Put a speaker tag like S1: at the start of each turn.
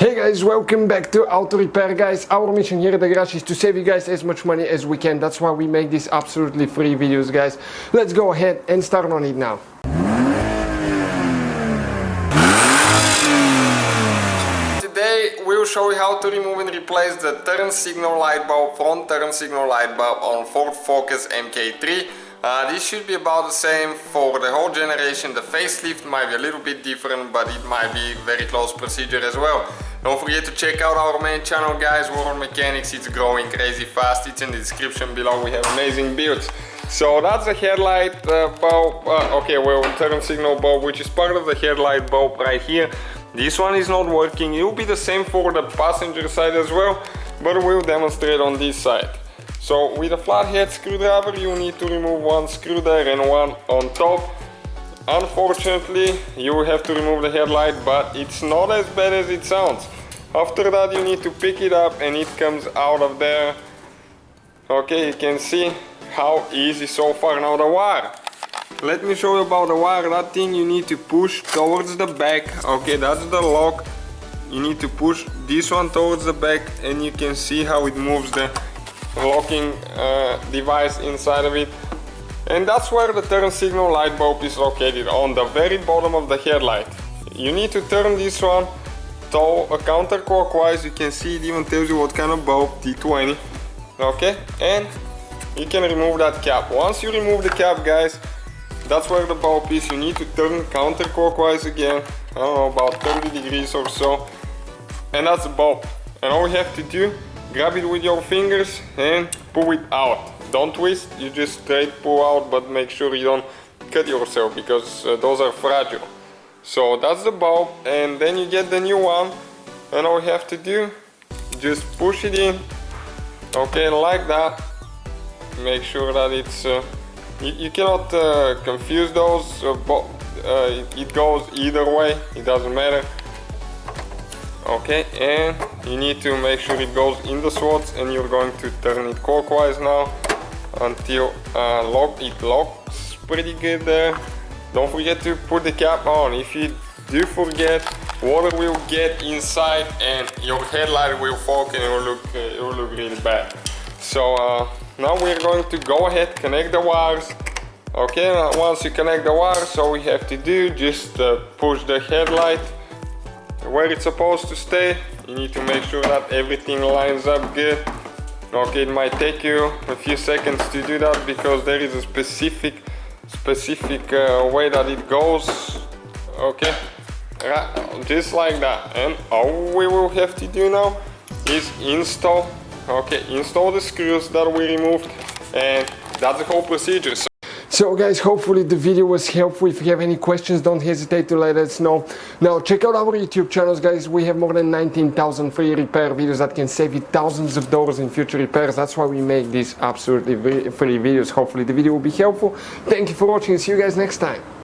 S1: Hey guys, welcome back to Auto Repair guys. Our mission here at the garage is to save you guys as much money as we can. That's why we make these absolutely free videos guys. Let's go ahead and start on it now. Today we'll show you how to remove and replace the turn signal light bulb, front turn signal light bulb on Ford Focus MK3. This should be about the same for the whole generation. The facelift might be a little bit different, but it might be very close procedure as well. Don't forget to check out our main channel guys, World Mechanics. It's growing crazy fast. It's in the description below. We have amazing builds. So that's the headlight bulb, turn signal bulb, which is part of the headlight bulb right here. This one is not working. It will be the same for the passenger side as well, but we'll demonstrate on this side. So with a flathead screwdriver you need to remove one screw there and one on top. Unfortunately you have to remove the headlight, but it's not as bad as it sounds. After that you need to pick it up and it comes out of there. Okay, you can see how easy so far. Now the wire. Let me show you about the wire. That thing you need to push towards the back. Okay, that's the lock. You need to push this one towards the back and you can see how it moves the locking device inside of it. And that's where the turn signal light bulb is located, on the very bottom of the headlight. You need to turn this one counterclockwise. You can see it even tells you what kind of bulb, T20. Okay, and you can remove that cap. Once you remove the cap guys, that's where the bulb is. You need to turn counterclockwise again, I don't know, about 30 degrees or so, and that's the bulb. And all you have to do, grab it with your fingers and pull it out. Don't twist, you just straight pull out, but make sure you don't cut yourself because those are fragile. So that's the bulb, and then you get the new one, and all you have to do, just push it in, okay, like that. Make sure that it's you cannot confuse those, it goes either way, it doesn't matter. Okay, and you need to make sure it goes in the slots, and you're going to turn it clockwise now until it locks pretty good there. Don't forget to put the cap on. If you do forget, water will get inside and your headlight will fog and it will look really bad. So now we're going to go ahead, connect the wires. Okay, now once you connect the wires, all we have to do, just push the headlight where it's supposed to stay. You need to make sure that everything lines up good. Okay, it might take you a few seconds to do that because there is a specific way that it goes. Okay, just like that. And all we will have to do now is install the screws that we removed, and that's the whole procedure. So guys, hopefully the video was helpful. If you have any questions, don't hesitate to let us know. Now check out our YouTube channels guys. We have more than 19,000 free repair videos that can save you thousands of dollars in future repairs. That's why we make these absolutely free videos. Hopefully the video will be helpful. Thank you for watching. See you guys next time.